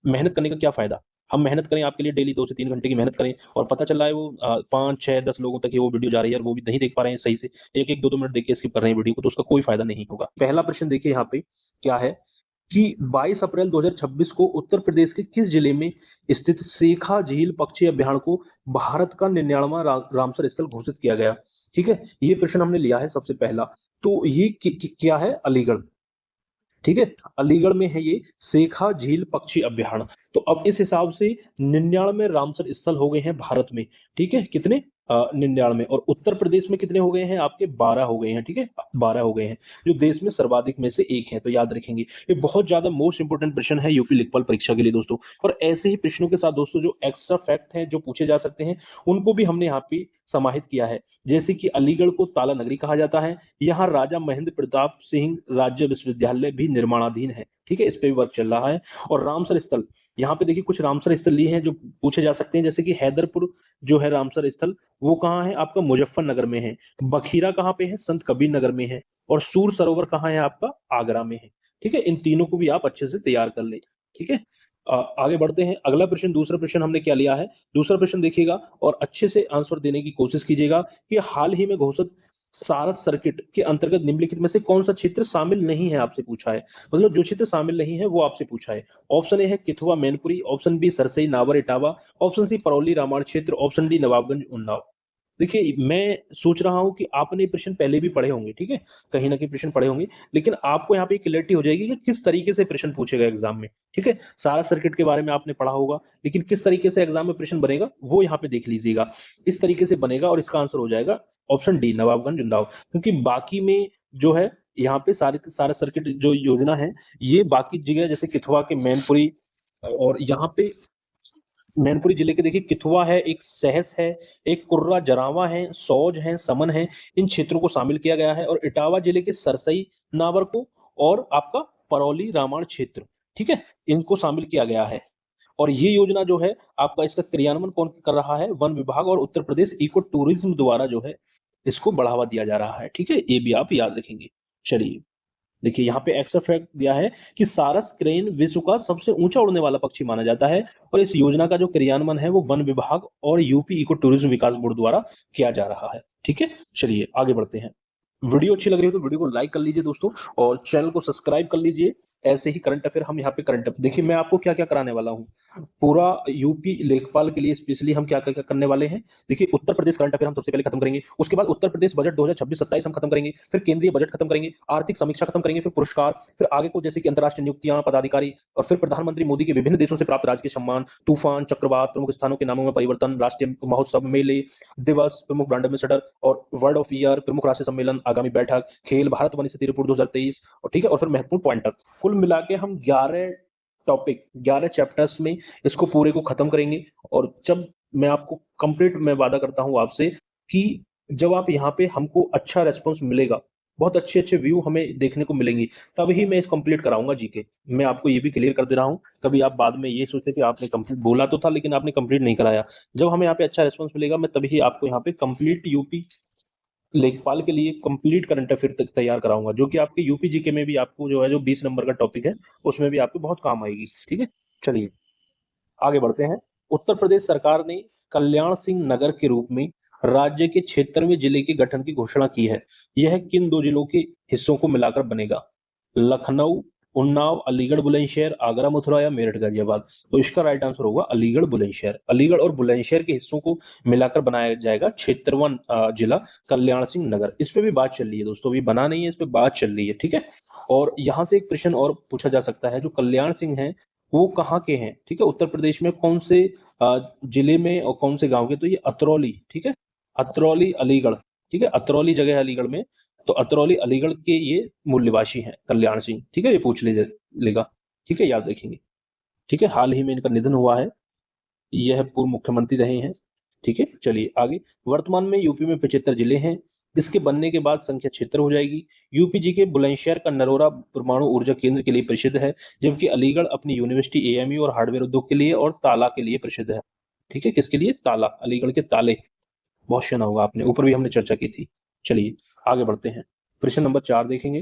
मेहनत करने का क्या फायदा? हम मेहनत करें आपके लिए, डेली 2 से 3 घंटे की मेहनत करें और पता चल रहा है वो 5, 6, 10 लोगों तक ये वो वीडियो जा रही है और वो भी नहीं देख पा रहे हैं सही से, 1-1, 2-2 मिनट देख के स्किप कर रहे हैं वीडियो को, तो उसका कोई फायदा नहीं होगा। पहला प्रश्न देखिए यहाँ पे क्या है कि 22 अप्रैल 2026 को उत्तर प्रदेश के किस जिले में स्थित सेखा झील पक्षी अभयारण्य को भारत का 99वां रामसर स्थल घोषित किया गया? ठीक है, ये प्रश्न हमने लिया है सबसे पहला। तो ये क्या है? अलीगढ़। ठीक है, अलीगढ़ में है ये सेखा झील पक्षी अभ्यारण्य। तो अब इस हिसाब से 99 रामसर स्थल हो गए हैं भारत में। ठीक है, कितने? 99। और उत्तर प्रदेश में कितने हो गए हैं? आपके 12 हो गए हैं। ठीक है, 12 हो गए हैं, जो देश में सर्वाधिक में से एक है। तो याद रखेंगे, ये बहुत ज्यादा मोस्ट इंपोर्टेंट प्रश्न है यूपी लेखपाल परीक्षा के लिए दोस्तों। और ऐसे ही प्रश्नों के साथ दोस्तों जो एक्स्ट्रा फैक्ट हैं जो पूछे जा सकते हैं, उनको भी हमने यहाँ पे समाहित किया है। जैसे कि अलीगढ़ को ताला नगरी कहा जाता है, यहाँ राजा महेंद्र प्रताप सिंह राज्य विश्वविद्यालय भी निर्माणाधीन है। ठीक है, इस पे भी वर्क चल रहा है। और रामसर स्थल, यहाँ पे देखिए कुछ रामसर स्थल लिए हैं जो पूछे जा सकते हैं, जैसे कि हैदरपुर जो है रामसर स्थल, वो कहाँ है? आपका मुजफ्फरनगर में है। बखीरा कहाँ पे है? संत कबीर नगर में है। और सूर सरोवर कहाँ है? आपका आगरा में है। ठीक है, इन तीनों को भी आप अच्छे से तैयार कर ले। ठीक है, आगे बढ़ते हैं। अगला प्रश्न, दूसरा प्रश्न हमने क्या लिया है? दूसरा प्रश्न देखिएगा और अच्छे से आंसर देने की कोशिश कीजिएगा कि हाल ही में घोषित सारस सर्किट के अंतर्गत निम्नलिखित में से कौन सा क्षेत्र शामिल नहीं है, आपसे पूछा है। मतलब जो क्षेत्र शामिल नहीं है वो आपसे पूछा है। ऑप्शन ए है Kithua Mainpuri, option B Sarsai Nawar Etawah, option C Parauli Ramayan क्षेत्र, ऑप्शन डी नवाबगंज उन्नाव। देखिए, मैं सोच रहा हूं कि आपने ये प्रश्न पहले भी पढ़े होंगे, ठीक है, कहीं ना कहीं प्रश्न पढ़े होंगे, लेकिन आपको यहाँ पे क्लैरिटी हो जाएगी कि किस तरीके से प्रश्न पूछेगा एग्जाम में। ठीक है, सारा सर्किट के बारे में आपने पढ़ा होगा, लेकिन किस तरीके से एग्जाम में प्रश्न बनेगा वो यहाँ पे देख लीजिएगा। इस तरीके से बनेगा और इसका आंसर हो जाएगा ऑप्शन डी नवाबगंज उन्नाव। क्योंकि बाकी में जो है यहाँ पे सारा सर्किट जो योजना है, ये बाकी जगह जैसे किथुआ के मैनपुरी और यहाँ पे मैनपुरी जिले के देखिए किथुआ है, एक सहस है, एक कुर्रा जरावा है, सौज है, समन है, इन क्षेत्रों को शामिल किया गया है। और इटावा जिले के सरसई नावर को और आपका परौली रामायण क्षेत्र, ठीक है, इनको शामिल किया गया है। और ये योजना जो है आपका, इसका क्रियान्वयन कौन कर रहा है? वन विभाग और उत्तर प्रदेश इको टूरिज्म द्वारा जो है इसको बढ़ावा दिया जा रहा है। ठीक है, ये भी आप याद रखेंगे। चलिए, देखिए यहाँ पे एक्स्ट्रा फैक्ट दिया है कि सारस क्रेन विश्व का सबसे ऊंचा उड़ने वाला पक्षी माना जाता है। और इस योजना का जो क्रियान्वयन है वो वन विभाग और यूपी इको टूरिज्म विकास बोर्ड द्वारा किया जा रहा है। ठीक है, चलिए आगे बढ़ते हैं। वीडियो अच्छी लग रही हो तो वीडियो को लाइक कर लीजिए दोस्तों, और चैनल को सब्सक्राइब कर लीजिए। ऐसे ही करंट अफेयर हम यहाँ पे करंट अफेयर देखिए, मैं आपको क्या क्या कराने वाला हूँ पूरा यूपी लेखपाल के लिए स्पेशली। हम क्या क्या करने वाले हैं, देखिए उत्तर प्रदेश करंट अफेयर हम सबसे पहले खत्म करेंगे, उसके बाद उत्तर प्रदेश बजट 2026-27 हम खत्म करेंगे, फिर केंद्रीय बजट खत्म करेंगे, आर्थिक समीक्षा खत्म करेंगे, फिर पुरस्कार, फिर आगे को जैसे कि अंतर्राष्ट्रीय नियुक्तियां, पदाधिकारी, और फिर प्रधानमंत्री मोदी के विभिन्न देशों से प्राप्त राजकीय सम्मान, तूफान, चक्रवात, प्रमुख स्थानों के नामों में परिवर्तन, राष्ट्रीय महोत्सव, मेले, दिवस, प्रमुख ब्रांड एम्बेसडर और वर्ड ऑफ ईयर, प्रमुख राष्ट्रीय सम्मेलन, आगामी बैठक, खेल, भारत वन स्थिति रिपोर्ट 2023, और ठीक है, और फिर महत्वपूर्ण पॉइंटर। कुल मिला के हम 11 टॉपिक, 11 चैप्टर्स में इसको पूरे को खत्म करेंगे। और जब मैं आपको कंप्लीट, मैं वादा करता हूं आपसे कि जब आप यहाँ पे हमको अच्छा रेस्पॉन्स मिलेगा, बहुत अच्छे अच्छे व्यू हमें देखने को मिलेंगी, तभी मैं इसको कंप्लीट कराऊंगा जीके। मैं आपको ये भी क्लियर कर दे रहा हूँ, कभी आप बाद में ये सोचते कि आपने कंप्लीट बोला तो था लेकिन आपने कंप्लीट नहीं कराया। जब हमें यहाँ पे अच्छा रेस्पॉन्स मिलेगा, मैं तभी आपको यहाँ पे कंप्लीट यूपी लेखपाल के लिए कंप्लीट करंट अफेयर तक तैयार कराऊंगा, जो कि आपके यूपी जीके में भी आपको जो है, जो 20 नंबर का टॉपिक है, उसमें भी आपको बहुत काम आएगी। ठीक है, चलिए आगे बढ़ते हैं। उत्तर प्रदेश सरकार ने कल्याण सिंह नगर के रूप में राज्य के 76वें जिले के गठन की घोषणा की है। यह किन दो जिलों के हिस्सों को मिलाकर बनेगा? लखनऊ, उन्नाव, अलीगढ़, बुलंदशहर, आगरा, मथुरा या मेरठ, गाजियाबाद। तो इसका राइट आंसर होगा अलीगढ़ बुलंदशहर। अलीगढ़ और बुलंदशहर के हिस्सों को मिलाकर बनाया जाएगा 76वां जिला कल्याण सिंह नगर। इस पे भी बात चल रही है दोस्तों, अभी बना नहीं है, इस पे बात चल रही है। ठीक है, और यहाँ से एक प्रश्न और पूछा जा सकता है, जो कल्याण सिंह है वो कहाँ के हैं? ठीक है, उत्तर प्रदेश में कौन से जिले में और कौन से गांव के? तो ये अतरौली, ठीक है, अतरौली अलीगढ़, ठीक है, अतरौली जगह है अलीगढ़ में, तो अतरौली अलीगढ़ के ये मूल निवासी हैं कल्याण सिंह। ठीक है, ये पूछ लेगा। ठीक है, याद रखेंगे। ठीक है, हाल ही में इनका निधन हुआ है, यह पूर्व मुख्यमंत्री रहे हैं। ठीक है, चलिए आगे। वर्तमान में यूपी में 75 जिले हैं, इसके बनने के बाद संख्या 76 हो जाएगी। यूपी जी के बुलंदशहर का नरोरा परमाणु ऊर्जा केंद्र के लिए प्रसिद्ध है, जबकि अलीगढ़ अपनी यूनिवर्सिटी, एएमयू और हार्डवेयर उद्योग के लिए और ताला के लिए प्रसिद्ध है। ठीक है, किसके लिए? ताला, अलीगढ़ के ताले, बहुत सुना होगा आपने, ऊपर भी हमने चर्चा की थी। चलिए आगे बढ़ते हैं, प्रश्न नंबर 4 देखेंगे।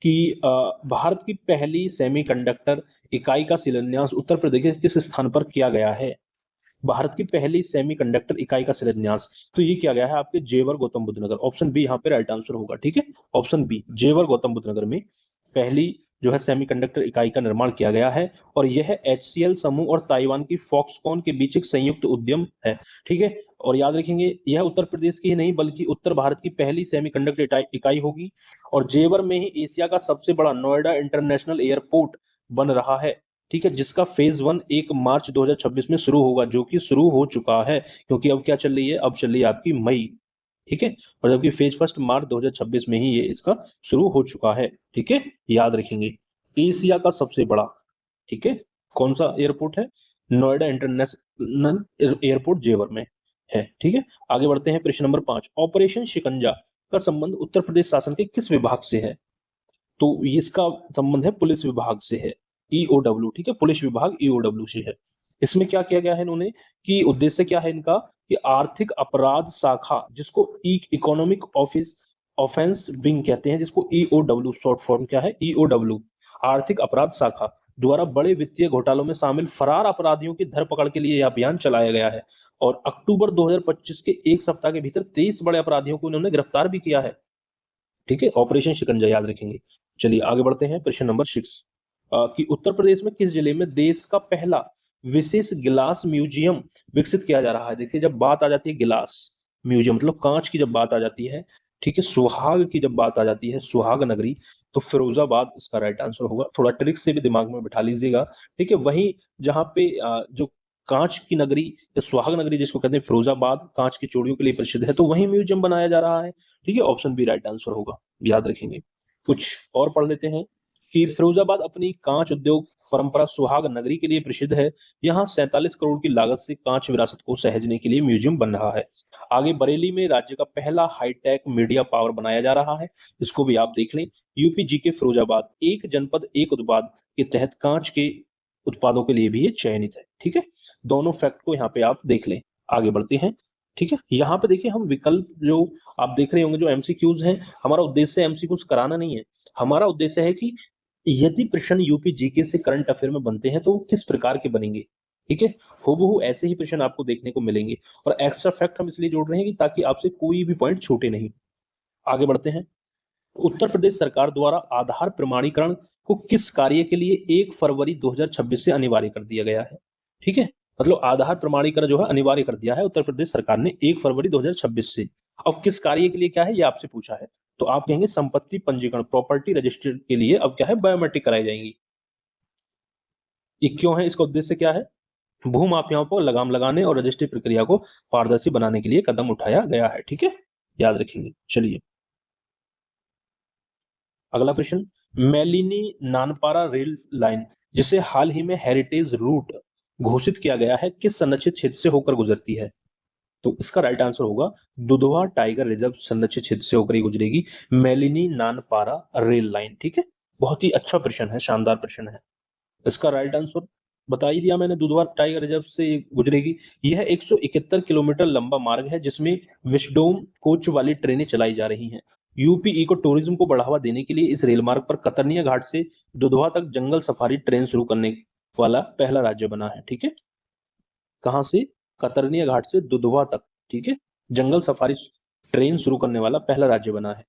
कि भारत की पहली सेमीकंडक्टर इकाई का शिलान्यास उत्तर प्रदेश के किस स्थान पर किया गया है? भारत की पहली सेमीकंडक्टर इकाई का शिलान्यास तो ये किया गया है आपके जेवर गौतम बुद्ध नगर। ऑप्शन बी यहाँ पे राइट आंसर होगा। ठीक है, ऑप्शन बी जेवर गौतम बुद्ध नगर में पहली जो है सेमीकंडक्टर इकाई का निर्माण किया गया है, और यह HCL समूह और ताइवान की फॉक्सकॉन के बीच एक संयुक्त उद्यम है। ठीक है, और याद रखेंगे यह उत्तर प्रदेश की ही नहीं बल्कि उत्तर भारत की पहली सेमीकंडक्टर इकाई होगी, और जेवर में ही एशिया का सबसे बड़ा नोएडा इंटरनेशनल एयरपोर्ट बन रहा है। ठीक है, जिसका फेज 1 1 मार्च 2026 में शुरू होगा, जो कि शुरू हो चुका है, क्योंकि अब क्या चल रही है, अब चल रही है आपकी मई। ठीक है, और जबकि फेज 1 मार्च 2026 में ही ये इसका शुरू हो चुका है। ठीक है, याद रखेंगे एशिया का सबसे बड़ा, ठीक है, कौन सा एयरपोर्ट है? नोएडा इंटरनेशनल एयरपोर्ट जेवर में है। ठीक है, आगे बढ़ते हैं प्रश्न नंबर 5। ऑपरेशन शिकंजा का संबंध उत्तर प्रदेश शासन के किस विभाग से है? तो इसका संबंध है पुलिस विभाग से है, ईओडब्ल्यू। ठीक है, पुलिस विभाग ईओडब्ल्यू से है। इसमें क्या किया गया है इन्होंने कि उद्देश्य क्या है इनका कि आर्थिक अपराध शाखा, जिसको इकोनॉमिक ऑफिस ऑफेंस विंग कहते हैं, जिसको ईओडब्ल्यू शॉर्ट फॉर्म क्या है, ईओडब्ल्यू, आर्थिक अपराध शाखा द्वारा बड़े वित्तीय घोटालों में शामिल फरार अपराधियों की धरपकड़ के लिए यह अभियान चलाया गया है, और अक्टूबर 2025 के एक सप्ताह के भीतर 23 बड़े अपराधियों को इन्होंने गिरफ्तार भी किया है। ठीक है, ऑपरेशन शिकंजा याद रखेंगे। चलिए आगे बढ़ते हैं प्रश्न नंबर 6 कि उत्तर प्रदेश में किस जिले में देश का पहला विशेष गिलास म्यूजियम विकसित किया जा रहा है? देखिए, जब बात आ जाती है गिलास म्यूजियम मतलब कांच की जब बात आ जाती है, ठीक है, सुहाग की जब बात आ जाती है, सुहाग नगरी, तो फिरोजाबाद इसका राइट आंसर होगा। थोड़ा ट्रिक से भी दिमाग में बिठा लीजिएगा। ठीक है, वहीं जहां पे जो कांच की नगरी या सुहाग नगरी जिसको कहते हैं फिरोजाबाद, कांच की चूड़ियों के लिए प्रसिद्ध है, तो वहीं म्यूजियम बनाया जा रहा है। ठीक है, ऑप्शन बी राइट आंसर होगा, याद रखेंगे। कुछ और पढ़ लेते हैं कि फिरोजाबाद अपनी कांच उद्योग परंपरा सुहाग नगरी के लिए प्रसिद्ध है। यहाँ 47 करोड़ की लागत से कांच विरासत को सहेजने के लिए म्यूजियम बन रहा है। आगे बरेली में राज्य का पहला हाईटेक मीडिया पावर बनाया जा रहा है, इसको भी आप देख लें। यूपी जी के फिरोजाबाद एक जनपद एक उत्पाद के तहत कांच के उत्पादों के लिए भी ये चयनित है। ठीक है, दोनों फैक्ट को यहाँ पे आप देख लें। आगे बढ़ते हैं। ठीक है, यहाँ पे देखिए हम विकल्प जो आप देख रहे होंगे जो एमसीक्यूज हैं, हमारा उद्देश्य एमसीक्यूज कराना नहीं है। हमारा उद्देश्य है कि यदि प्रश्न यूपी जीके से करंट अफेयर में बनते हैं तो वो किस प्रकार के बनेंगे। ठीक है, हूबहू ऐसे ही प्रश्न आपको देखने को मिलेंगे, और एक्स्ट्रा फैक्ट हम इसलिए जोड़ रहे हैं कि ताकि आपसे कोई भी पॉइंट छूटे नहीं। आगे बढ़ते हैं। उत्तर प्रदेश सरकार द्वारा आधार प्रमाणीकरण को किस कार्य के लिए 1 फरवरी 2026 से अनिवार्य कर दिया गया है? ठीक है, मतलब आधार प्रमाणीकरण जो है अनिवार्य कर दिया है उत्तर प्रदेश सरकार ने 1 फरवरी 2026 से। अब किस कार्य के लिए क्या है ये आपसे पूछा है, तो आप कहेंगे संपत्ति पंजीकरण, प्रॉपर्टी रजिस्टर के लिए अब क्या है, बायोमेट्रिक कराई जाएंगी। ये क्यों है, इसका उद्देश्य क्या है? भू माफियाओं पर लगाम लगाने और रजिस्ट्री प्रक्रिया को पारदर्शी बनाने के लिए कदम उठाया गया है। ठीक है, याद रखेंगे। चलिए अगला प्रश्न, मेलिनी नानपारा रेल लाइन जिसे हाल ही में हेरिटेज रूट घोषित किया गया है, किस संरक्षित क्षेत्र से होकर गुजरती है? तो इसका राइट आंसर होगा दुधवा टाइगर रिजर्व संरक्षित क्षेत्र से होकर ही गुजरेगी मेलिनी नानपारा रेल लाइन। ठीक है, बहुत ही अच्छा प्रश्न है, शानदार प्रश्न है। इसका राइट आंसर बता ही दिया मैंने, दुधवा टाइगर रिजर्व से गुजरेगी। यह 171 किलोमीटर लंबा मार्ग है जिसमें विस्डोम कोच वाली ट्रेनें चलाई जा रही हैं। यूपी इको टूरिज्म को बढ़ावा देने के लिए इस रेल मार्ग पर कतरनिया घाट से दुधवा तक जंगल सफारी ट्रेन शुरू करने वाला पहला राज्य बना है। ठीक है, कहां से? कतरनिया घाट से दुधवा तक। ठीक है, जंगल सफारी ट्रेन शुरू करने वाला पहला राज्य बना है।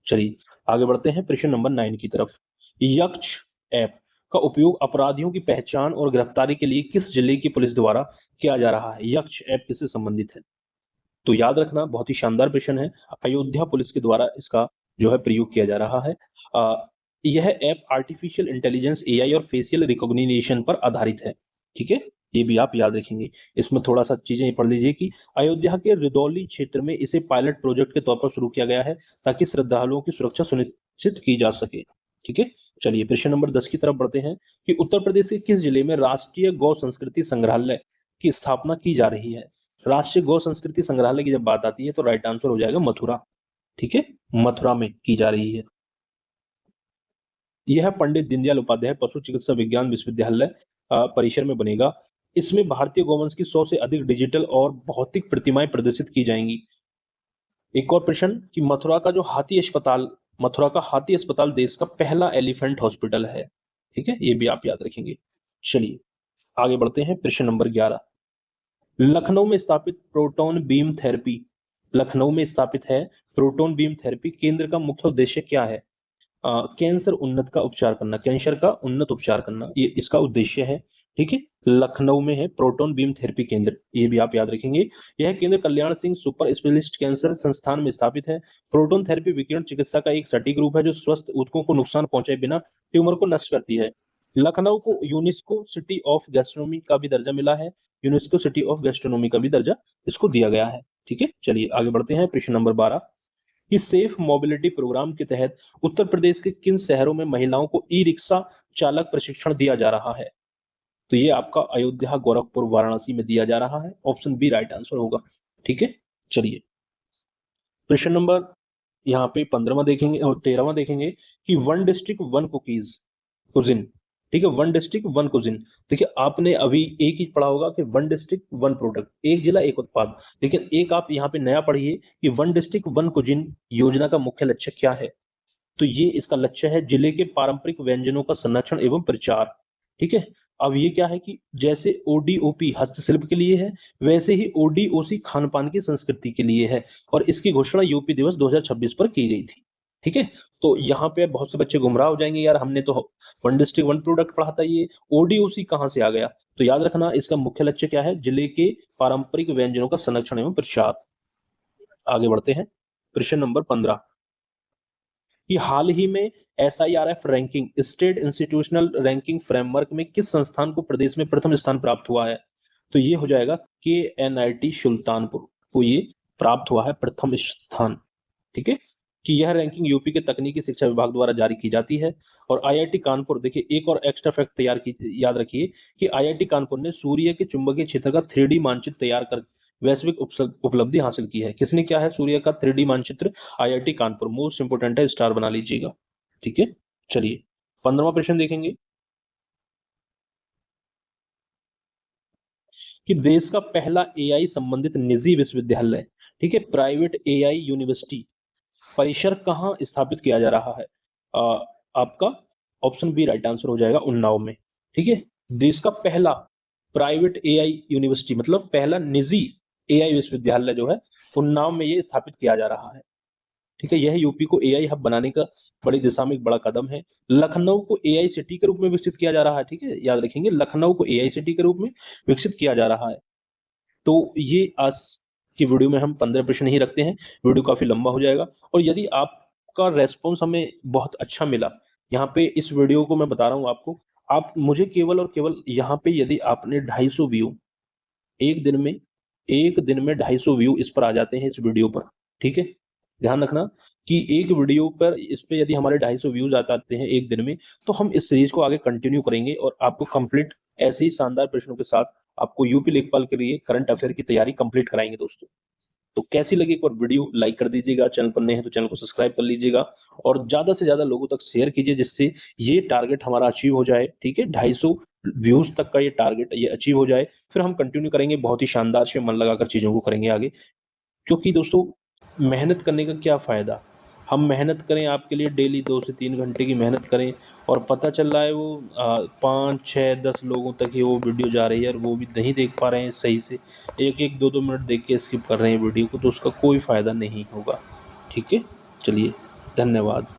चलिए आगे बढ़ते हैं प्रश्न नंबर 9 की तरफ। यक्ष ऐप का उपयोग अपराधियों की पहचान और गिरफ्तारी के लिए किस जिले की पुलिस द्वारा किया जा रहा है? यक्ष ऐप किससे संबंधित है? तो याद रखना, बहुत ही शानदार प्रश्न है। अयोध्या पुलिस के द्वारा इसका जो है प्रयोग किया जा रहा है। यह ऐप आर्टिफिशियल इंटेलिजेंस एआई और फेशियल रिकॉग्निशन पर आधारित है। ठीक है, ये भी आप याद रखेंगे। इसमें थोड़ा सा चीजें पढ़ लीजिए कि अयोध्या के रुदौली क्षेत्र में इसे पायलट प्रोजेक्ट के तौर पर शुरू किया गया है ताकि श्रद्धालुओं की सुरक्षा सुनिश्चित की जा सके। ठीक है, चलिए प्रश्न नंबर 10 की तरफ बढ़ते हैं कि उत्तर प्रदेश के किस जिले में राष्ट्रीय गौ संस्कृति संग्रहालय की स्थापना की जा रही है? राष्ट्रीय गौ संस्कृति संग्रहालय की जब बात आती है तो राइट आंसर हो जाएगा मथुरा। ठीक है, मथुरा में की जा रही है। यह पंडित दीनदयाल उपाध्याय पशु चिकित्सा विज्ञान विश्वविद्यालय परिसर में बनेगा। इसमें भारतीय गौवंश की 100 से अधिक डिजिटल और भौतिक प्रतिमाएं प्रदर्शित की जाएंगी। एक और प्रश्न कि मथुरा का जो हाथी अस्पताल मथुरा का हाथी अस्पताल देश का पहला एलिफेंट हॉस्पिटल है। ठीक है, ये भी आप याद रखेंगे। चलिए आगे बढ़ते हैं, प्रश्न नंबर 11। लखनऊ में स्थापित प्रोटॉन बीम थेरेपी, लखनऊ में स्थापित है प्रोटॉन बीम थेरेपी केंद्र का मुख्य उद्देश्य क्या है? कैंसर उन्नत का उपचार करना, कैंसर का उन्नत उपचार करना, ये इसका उद्देश्य है। ठीक है, लखनऊ में है प्रोटॉन बीम थेरेपी केंद्र, ये भी आप याद रखेंगे। यह केंद्र Kalyan Singh super specialist cancer संस्थान में स्थापित है। प्रोटॉन थेरेपी विकिरण चिकित्सा का एक सटीक रूप है जो स्वस्थ ऊतकों को नुकसान पहुंचाए बिना ट्यूमर को नष्ट करती है। लखनऊ को यूनेस्को सिटी ऑफ गैस्ट्रोनॉमी का भी दर्जा मिला है, यूनेस्को सिटी ऑफ गैस्ट्रोनॉमी का भी दर्जा इसको दिया गया है। ठीक है, चलिए आगे बढ़ते हैं, प्रश्न नंबर 12। कि सेफ मोबिलिटी प्रोग्राम के तहत उत्तर प्रदेश के किन शहरों में महिलाओं को ई रिक्शा चालक प्रशिक्षण दिया जा रहा है? तो ये आपका अयोध्या, गोरखपुर, वाराणसी में दिया जा रहा है। ऑप्शन बी राइट आंसर होगा। ठीक है, चलिए प्रश्न नंबर यहाँ पे 15वां देखेंगे और 13वां देखेंगे कि one district one cookies cuisine. ठीक है, वन डिस्ट्रिक्ट वन कुजिन। देखिए आपने अभी एक ही पढ़ा होगा कि वन डिस्ट्रिक्ट वन प्रोडक्ट, एक जिला एक उत्पाद, लेकिन एक आप यहाँ पे नया पढ़िए कि वन डिस्ट्रिक्ट वन कुजिन योजना का मुख्य लक्ष्य क्या है। तो ये इसका लक्ष्य है जिले के पारंपरिक व्यंजनों का संरक्षण एवं प्रचार। ठीक है, अब ये क्या है कि जैसे ओडीओपी हस्तशिल्प के लिए है, वैसे ही ओडीओसी खान पान की संस्कृति के लिए है, और इसकी घोषणा यूपी दिवस 2026 पर की गई थी। ठीक है, तो यहाँ पे बहुत से बच्चे गुमराह हो जाएंगे, यार हमने तो वन डिस्ट्रिक्ट वन प्रोडक्ट पढ़ा था, ये ओडीओसी कहाँ से आ गया? तो याद रखना इसका मुख्य लक्ष्य क्या है, जिले के पारंपरिक व्यंजनों का संरक्षण एवं प्रचार। आगे बढ़ते हैं, प्रश्न नंबर 15 कि हाल ही में SIRF ranking, state institutional ranking framework में किस संस्थान को प्रदेश में प्रथम स्थान प्राप्त हुआ है? तो ये हो जाएगा KNIT सुल्तानपुर को ये प्राप्त हुआ है प्रथम स्थान। ठीक है, कि यह रैंकिंग यूपी के तकनीकी शिक्षा विभाग द्वारा जारी की जाती है। और IIT कानपुर, देखिए एक और एक्स्ट्रा फैक्ट तैयार की, याद रखिए कि IIT कानपुर ने सूर्य के चुंबकीय क्षेत्र का 3D मानचित्र तैयार कर वैश्विक उपलब्धि हासिल की है। किसने किया है सूर्य का 3D मानचित्र? IIT कानपुर। मोस्ट इंपोर्टेंट है, स्टार बना लीजिएगा। ठीक है, चलिए 15वां प्रश्न देखेंगे कि देश का पहला AI संबंधित निजी विश्वविद्यालय, ठीक है, प्राइवेट AI यूनिवर्सिटी परिसर कहाँ स्थापित किया जा रहा है? आपका ऑप्शन बी राइट आंसर हो जाएगा, उन्नाव में। ठीक है, देश का पहला प्राइवेट AI यूनिवर्सिटी मतलब पहला निजी AI विश्वविद्यालय जो है उन्नाव में ये स्थापित किया जा रहा है। ठीक है, यह यूपी को AI हब बनाने का बड़ी दिशा में एक बड़ा कदम है। लखनऊ को AI सिटी के रूप में विकसित किया जा रहा है। ठीक है, याद रखेंगे लखनऊ को AI सिटी के रूप में विकसित किया जा रहा है। तो ये आज की वीडियो में हम 15 प्रश्न ही रखते हैं, वीडियो काफी लंबा हो जाएगा। और यदि आपका रेस्पॉन्स हमें बहुत अच्छा मिला, यहाँ पे इस वीडियो को मैं बता रहा हूँ आपको, आप मुझे केवल और केवल यहाँ पे यदि आपने 250 व्यू एक दिन में, 250 व्यू इस पर आ जाते हैं इस वीडियो पर। ठीक है, ध्यान रखना कि एक वीडियो पर इस पे यदि हमारे 250 व्यूज आते हैं एक दिन में, तो हम इस सीरीज को आगे कंटिन्यू करेंगे और आपको कंप्लीट ऐसे ही शानदार प्रश्नों के साथ आपको यूपी लेखपाल के लिए करंट अफेयर की तैयारी कंप्लीट कराएंगे दोस्तों। तो कैसी लगी एक बार वीडियो लाइक कर दीजिएगा, चैनल पर नए हैं तो चैनल को सब्सक्राइब कर लीजिएगा और ज्यादा से ज्यादा लोगों तक शेयर कीजिए जिससे ये टारगेट हमारा अचीव हो जाए। ठीक है, 250 व्यूज तक का ये टारगेट ये अचीव हो जाए, फिर हम कंटिन्यू करेंगे, बहुत ही शानदार से मन लगाकर चीजों को करेंगे आगे। क्योंकि दोस्तों मेहनत करने का क्या फ़ायदा? हम मेहनत करें आपके लिए, डेली 2 से 3 घंटे की मेहनत करें और पता चल रहा है वो 5, 6, 10 लोगों तक ही वो वीडियो जा रही है और वो भी नहीं देख पा रहे हैं सही से, 1-1, 2-2 मिनट देख के स्किप कर रहे हैं वीडियो को, तो उसका कोई फ़ायदा नहीं होगा। ठीक है? चलिए, धन्यवाद।